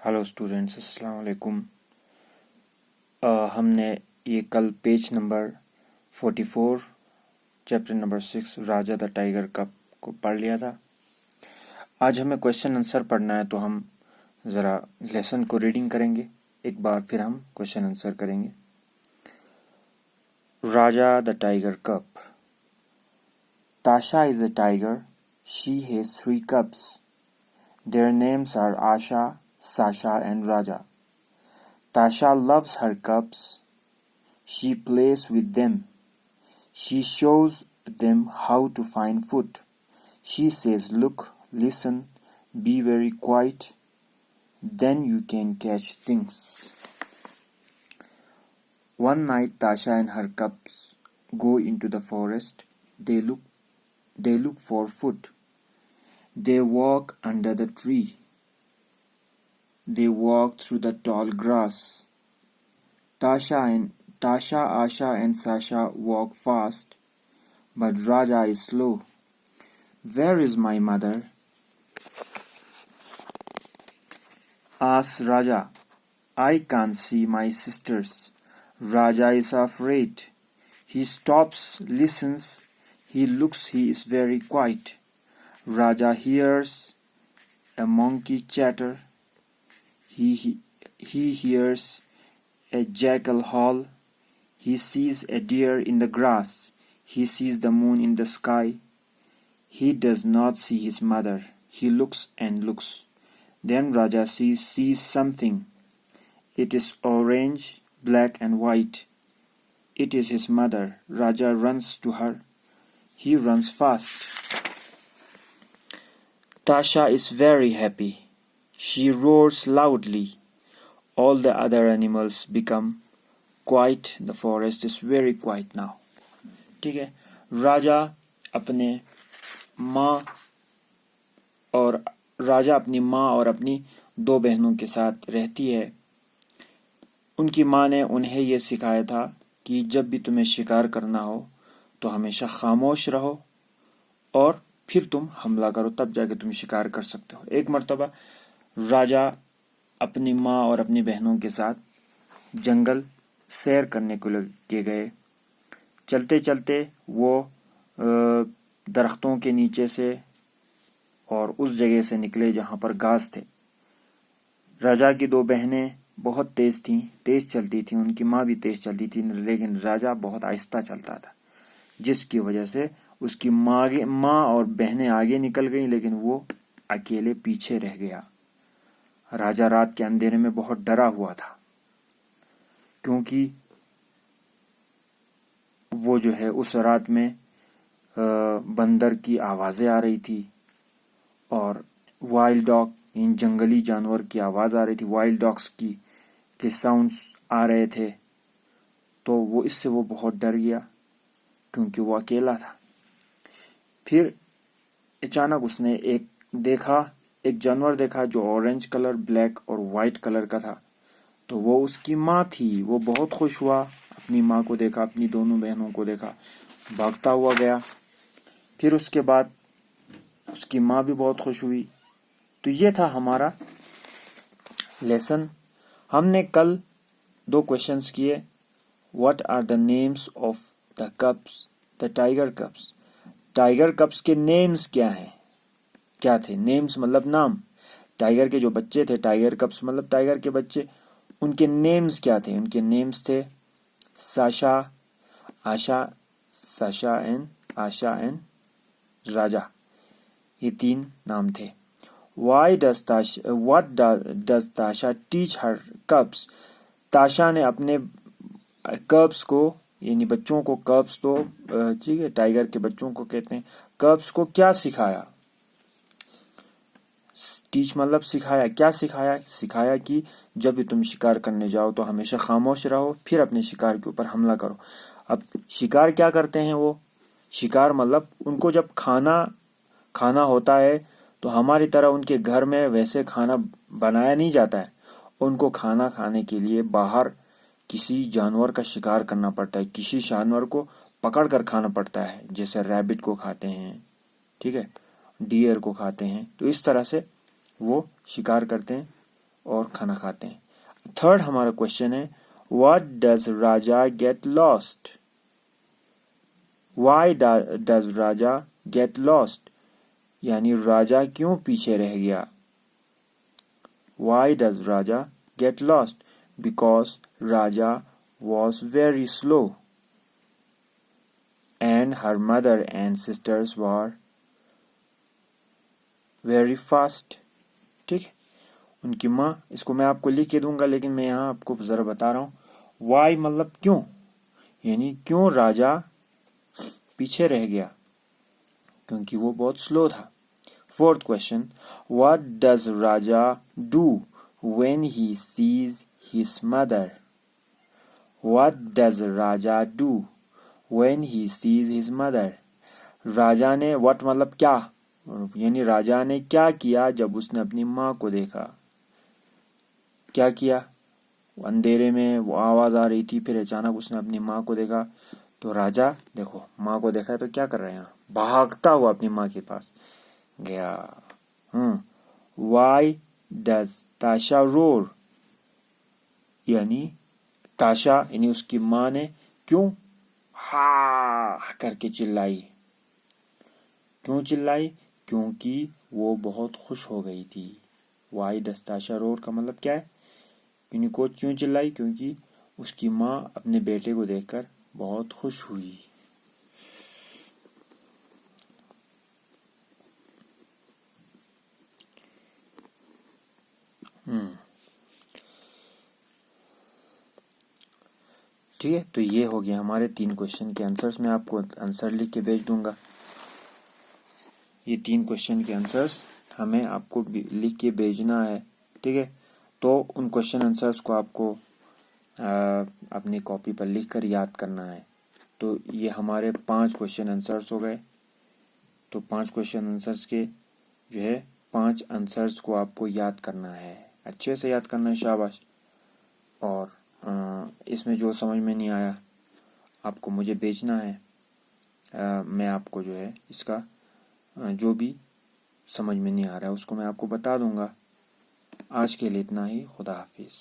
Hello students, अस्सलाम वालेकुम। हमने ये कल page number 44 chapter number 6 Raja the tiger cup को पढ़ लिया था। आज हमें क्वेश्चन आंसर पढ़ना है, तो हम ज़रा लेसन को रीडिंग करेंगे एक बार, फिर हम क्वेश्चन आंसर करेंगे। राजा द टाइगर कप। ताशा is a tiger. She has 3 cups. Their names are Asha, Sasha and Raja. Tasha loves her cups. She plays with them. She shows them how to find food. She says, "Look, listen, be very quiet. Then you can catch things." One night Tasha and her cubs go into the forest. They look for food. They walk under the tree. They walk through the tall grass. Tasha, Asha and Sasha walk fast, but Raja is slow. "Where is my mother?" asks Raja. "I can't see my sisters." Raja is afraid. He stops, listens. He looks. He is very quiet. Raja hears a monkey chatter. He hears a jackal howl. He sees a deer in the grass. He sees the moon in the sky. He does not see his mother. He looks and looks. Then Raja sees something. It is orange, black and white. It is his mother. Raja runs to her. He runs fast. Tasha is very happy. She roars loudly. All the other animals become quiet. The forest is very quiet now. ठीक है। राजा अपनी माँ और अपनी 2 बहनों के साथ रहती है। उनकी माँ ने उन्हें यह सिखाया था कि जब भी तुम्हें शिकार करना हो तो हमेशा खामोश रहो और फिर तुम हमला करो, तब जाके तुम शिकार कर सकते हो। एक मर्तबा राजा अपनी माँ और अपनी बहनों के साथ जंगल सैर करने को लेके गए। चलते चलते वो दरख्तों के नीचे से और उस जगह से निकले जहाँ पर घास थे। राजा की 2 बहनें बहुत तेज चलती थी। उनकी माँ भी तेज चलती थी, लेकिन राजा बहुत आहिस्ता चलता था, जिसकी वजह से उसकी माँ और बहनें आगे निकल गईं, लेकिन वो अकेले पीछे रह गया। राजा रात के अंधेरे में बहुत डरा हुआ था, क्योंकि वो जो है उस रात में बंदर की आवाजें आ रही थी और वाइल्ड डॉग, इन जंगली जानवर की आवाज आ रही थी, वाइल्ड डॉग्स के साउंड्स आ रहे थे। तो इससे वो बहुत डर गया, क्योंकि वो अकेला था। फिर अचानक उसने एक जानवर देखा जो ऑरेंज कलर, ब्लैक और वाइट कलर का था। तो वो उसकी माँ थी। वो बहुत खुश हुआ, अपनी माँ को देखा, अपनी दोनों बहनों को देखा, भागता हुआ गया। फिर उसके बाद उसकी माँ भी बहुत खुश हुई। तो ये था हमारा लेसन। हमने कल 2 क्वेश्चंस किए। What are the names of the cups, the tiger cups. Tiger cups के नेम्स क्या थे? नेम्स मतलब नाम। टाइगर के जो बच्चे थे, टाइगर कप्स मतलब टाइगर के बच्चे, उनके नेम्स क्या थे? उनके नेम्स थे साशा, साशा एंड राजा। ये 3 नाम थे। What does Tasha teach her cubs? ताशा ने अपने कब्स को, यानी बच्चों को, कब्स तो ठीक है, टाइगर के बच्चों को कहते हैं, कब्स को क्या सिखाया? टीच मतलब सिखाया। क्या सिखाया? सिखाया कि जब भी तुम शिकार करने जाओ तो हमेशा खामोश रहो, फिर अपने शिकार के ऊपर हमला करो। अब शिकार क्या करते हैं वो? शिकार मतलब उनको जब खाना होता है तो हमारी तरह उनके घर में वैसे खाना बनाया नहीं जाता है। उनको खाना खाने के लिए बाहर किसी जानवर का शिकार करना पड़ता है, किसी जानवर को पकड़ कर खाना पड़ता है, जैसे रैबिट को खाते हैं, ठीक है, डियर को खाते हैं। तो इस तरह से वो शिकार करते हैं और खाना खाते हैं। थर्ड हमारा क्वेश्चन है, what does Raja get lost? Why does Raja get lost? यानी राजा क्यों पीछे रह गया? Why does Raja get lost? Because Raja was very slow and her mother and sisters were very fast. ठीक है, उनकी माँ, इसको मैं आपको लिख के दूंगा लेकिन मैं यहाँ आपको जरा बता रहा हूँ। वाई मतलब क्यों, यानी क्यों राजा पीछे रह गया, क्योंकि वो बहुत स्लो था। Fourth question, what does Raja do when he sees his mother? What does Raja do when he sees his mother? राजा ने, what मतलब क्या, यानी राजा ने क्या किया जब उसने अपनी माँ को देखा? क्या किया? अंधेरे में वो आवाज आ रही थी, फिर अचानक उसने अपनी माँ को देखा, तो राजा देखो माँ को देखा तो क्या कर रहे हैं, भागता हुआ अपनी माँ के पास गया। Why does Tasha roar? यानी ताशा यानी उसकी माँ ने क्यों हा करके चिल्लाई? क्यों चिल्लाई? क्योंकि वो बहुत खुश हो गई थी। वाई डज ताशा रोर का मतलब क्या है? यूनिको क्यों चिल्लाई? क्योंकि उसकी माँ अपने बेटे को देखकर बहुत खुश हुई। ठीक है, तो ये हो गया हमारे 3 क्वेश्चन के आंसर्स। मैं आपको आंसर लिख के भेज दूंगा। ये 3 क्वेश्चन के आंसर्स हमें आपको लिख के भेजना है। ठीक है, तो उन क्वेश्चन आंसर्स को आपको अपनी कॉपी पर लिख कर याद करना है। तो ये हमारे 5 क्वेश्चन आंसर्स हो गए। तो 5 क्वेश्चन आंसर्स के जो है 5 आंसर्स को आपको याद करना है, अच्छे से याद करना है, शाबाश। और इसमें जो समझ में नहीं आया आपको मुझे भेजना है। मैं आपको जो है इसका जो भी समझ में नहीं आ रहा है उसको मैं आपको बता दूंगा। आज के लिए इतना ही। खुदा हाफिज।